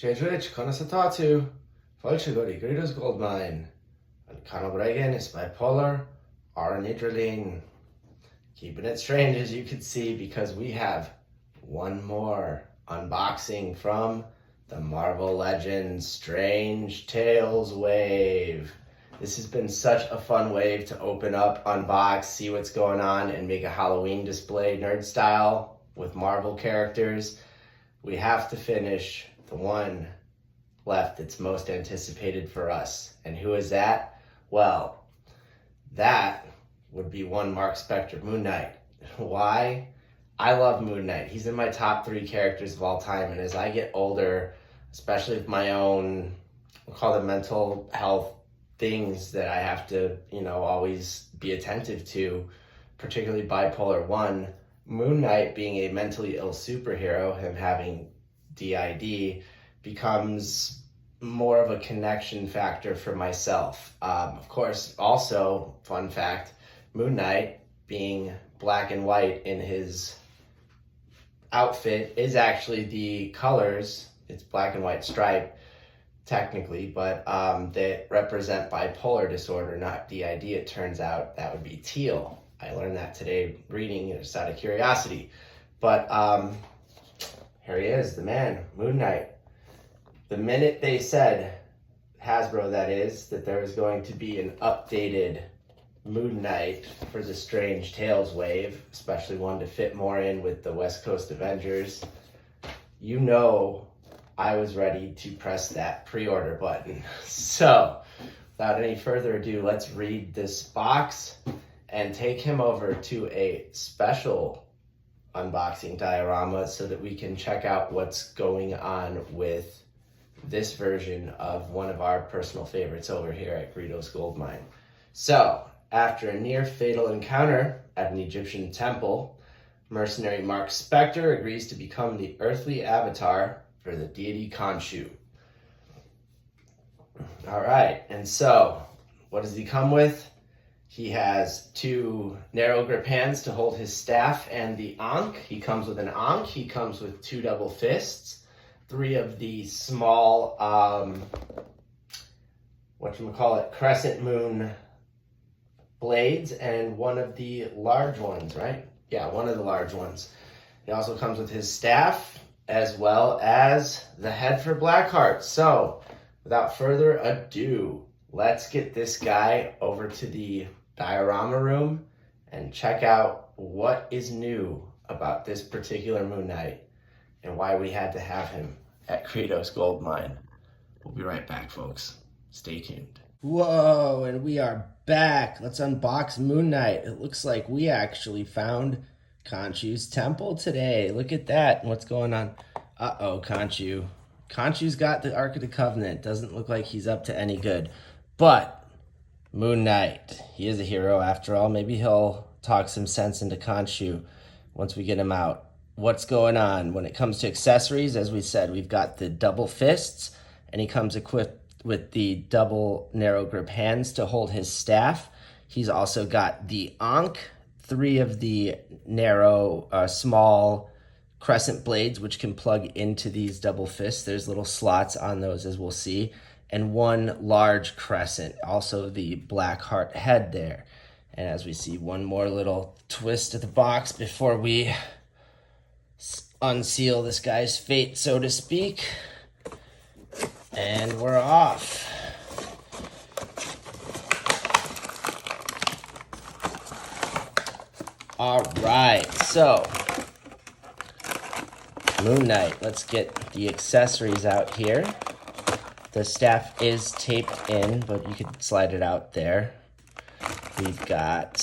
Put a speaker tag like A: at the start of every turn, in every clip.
A: Cześć, konstatatu, Falchigori, Greedos Goldmine, and Conobregan is bipolar, Arnidrolene. Keeping it strange as you can see because we have one more unboxing from the Marvel Legends Strange Tales wave. This has been such a fun wave to open up, unbox, see what's going on, and make a Halloween display nerd style with Marvel characters. We have to finish the one left that's most anticipated for us. And who is that? Well, that would be one Mark Spector, Moon Knight. Why? I love Moon Knight. He's in my top 3 characters of all time. And as I get older, especially with my own, we'll call them mental health things that I have to, always be attentive to, particularly bipolar 1, Moon Knight being a mentally ill superhero, him having DID, becomes more of a connection factor for myself. Of course, also, fun fact, Moon Knight being black and white in his outfit is actually the colors, it's black and white stripe, technically, but that represent bipolar disorder, not DID. It turns out that would be teal. I learned that today reading just out of curiosity. But here he is, the man, Moon Knight. The minute they said, Hasbro that is, that there was going to be an updated Moon Knight for the Strange Tales wave, especially one to fit more in with the West Coast Avengers, I was ready to press that pre-order button. So, without any further ado, let's read this box and take him over to a special unboxing diorama so that we can check out what's going on with this version of one of our personal favorites over here at Greedos Goldmine. So, after a near-fatal encounter at an Egyptian temple, mercenary Mark Spector agrees to become the earthly avatar for the deity Khonshu. All right, and so, what does he come with? He has 2 narrow grip hands to hold his staff and the Ankh. He comes with an Ankh. He comes with 2 double fists, 3 of the small, crescent moon blades, and 1 of the large ones, right? Yeah, 1 of the large ones. He also comes with his staff, as well as the head for Blackheart. So, without further ado, let's get this guy over to the diorama room and check out what is new about this particular Moon Knight and why we had to have him at Greedos Goldmine. We'll be right back, folks. Stay tuned. Whoa, and we are back. Let's unbox Moon Knight. It looks like we actually found Khonshu's temple today. Look at that. What's going on? Uh-oh, Khonshu. Khonshu's got the Ark of the Covenant. Doesn't look like he's up to any good. But Moon Knight, he is a hero after all. Maybe he'll talk some sense into Khonshu once we get him out. What's going on? When it comes to accessories, as we said, we've got the double fists, and he comes equipped with the double narrow grip hands to hold his staff. He's also got the Ankh, 3 of the narrow, small crescent blades, which can plug into these double fists. There's little slots on those, as we'll see. And 1 large crescent, also the Blackheart head there. And as we see, 1 more little twist of the box before we unseal this guy's fate, so to speak. And we're off. All right, so Moon Knight, let's get the accessories out here. The staff is taped in, but you could slide it out there. We've got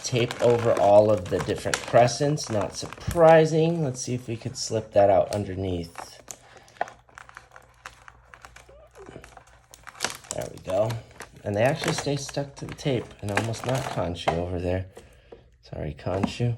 A: tape over all of the different crescents, not surprising. Let's see if we could slip that out underneath. There we go. And they actually stay stuck to the tape, and almost not Khonshu over there. Sorry, Khonshu.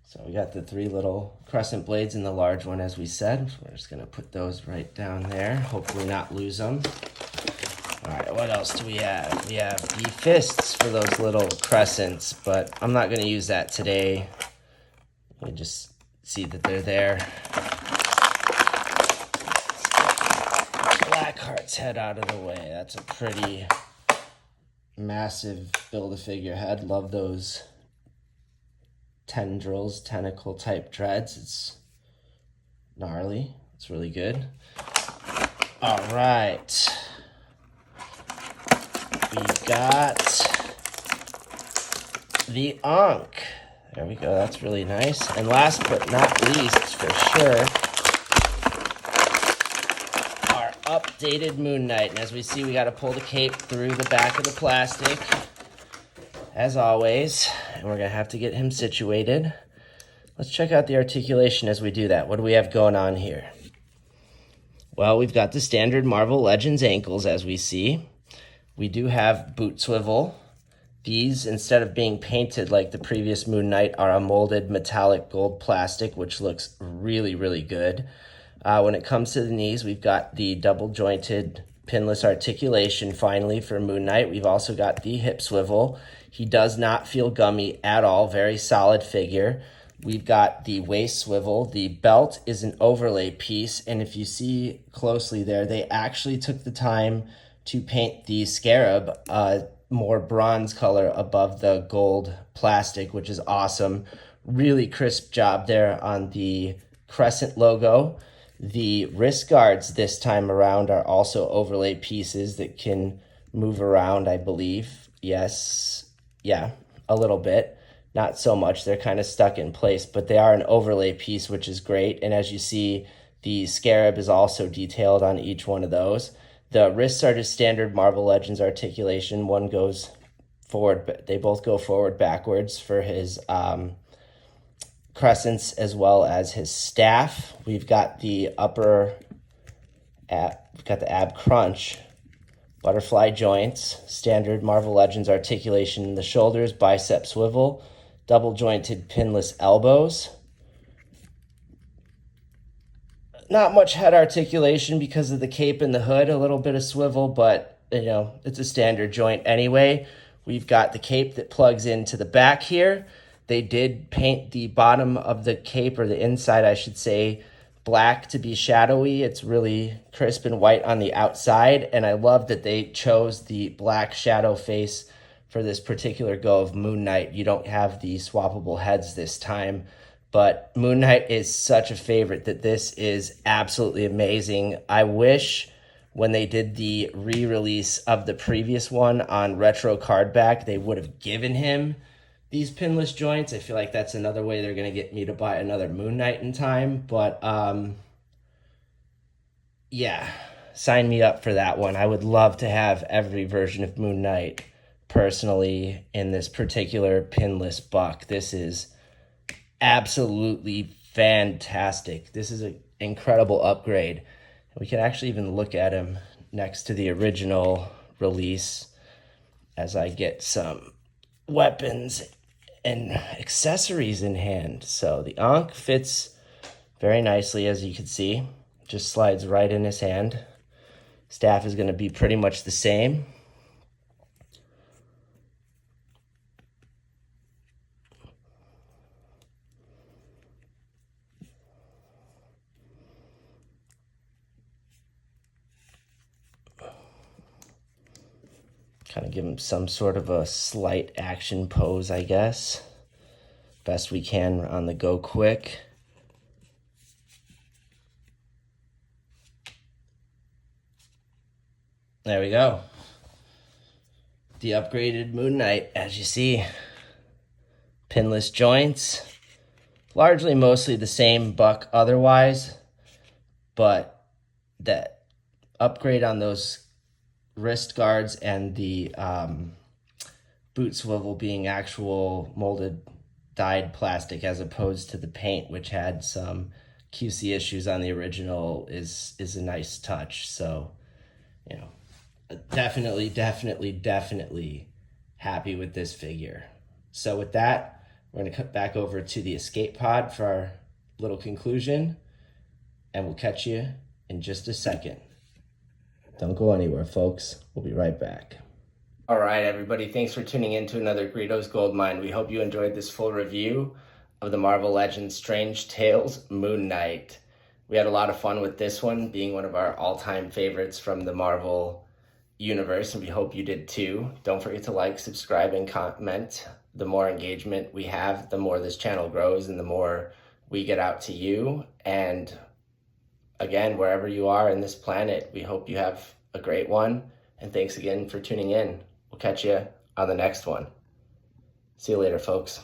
A: So we got the 3 little crescent blades and the large one, as we said. So we're just going to put those right down there, hopefully not lose them. All right, what else do we have? We have the fists for those little crescents, but I'm not going to use that today. You just see that they're there. Let's head out of the way. That's a pretty massive Build-A-Figure head. Love those tendrils, tentacle type dreads. It's gnarly. It's really good. All right. We got the Ankh. There we go. That's really nice. And last but not least, for sure, our updated Moon Knight. And as we see, we got to pull the cape through the back of the plastic, as always. And we're going to have to get him situated. Let's check out the articulation as we do that. What do we have going on here? Well, we've got the standard Marvel Legends ankles, as we see. We do have boot swivel. These, instead of being painted like the previous Moon Knight, are a molded metallic gold plastic, which looks really, really good. When it comes to the knees, we've got the double jointed pinless articulation finally for Moon Knight. We've also got the hip swivel. He does not feel gummy at all. Very solid figure. We've got the waist swivel. The belt is an overlay piece, and if you see closely there, they actually took the time to paint the scarab more bronze color above the gold plastic, which is awesome. Really crisp job there on the Crescent logo. The wrist guards this time around are also overlay pieces that can move around, I believe. Yes, yeah, a little bit. Not so much, they're kind of stuck in place, but they are an overlay piece, which is great. And as you see, the scarab is also detailed on each one of those. The wrists are just standard Marvel Legends articulation. One goes forward, but they both go forward backwards for his crescents as well as his staff. We've got the ab crunch, butterfly joints, standard Marvel Legends articulation in the shoulders, bicep swivel, double jointed pinless elbows. Not much head articulation because of the cape and the hood, a little bit of swivel, but you know, it's a standard joint anyway. We've got the cape that plugs into the back here. They did paint the bottom of the cape, or the inside, I should say, black to be shadowy. It's really crisp and white on the outside, and I love that they chose the black shadow face for this particular go of Moon Knight. You don't have the swappable heads this time, but Moon Knight is such a favorite that this is absolutely amazing. I wish when they did the re-release of the previous one on retro card back, they would have given him these pinless joints. I feel like that's another way they're going to get me to buy another Moon Knight in time. But yeah, sign me up for that one. I would love to have every version of Moon Knight personally in this particular pinless buck. This is absolutely fantastic. This is an incredible upgrade. We can actually even look at him next to the original release as I get some weapons and accessories in hand. So the Ankh fits very nicely, as you can see. Just slides right in his hand. Staff is going to be pretty much the same. Kind of give him some sort of a slight action pose, I guess. Best we can on the go quick. There we go. The upgraded Moon Knight, as you see. Pinless joints. Largely mostly the same buck otherwise, but that upgrade on those wrist guards and the boot swivel being actual molded dyed plastic as opposed to the paint, which had some QC issues on the original, is a nice touch. So, you know, definitely happy with this figure. So with that, we're going to cut back over to the escape pod for our little conclusion, and we'll catch you in just a second. Don't go anywhere, folks. We'll be right back. All right, everybody. Thanks for tuning in to another Greedo's Gold Mine. We hope you enjoyed this full review of the Marvel Legends Strange Tales Moon Knight. We had a lot of fun with this one, being one of our all-time favorites from the Marvel universe, and we hope you did too. Don't forget to like, subscribe, and comment. The more engagement we have, the more this channel grows and the more we get out to you. And again, wherever you are in this planet, we hope you have a great one. And thanks again for tuning in. We'll catch you on the next one. See you later, folks.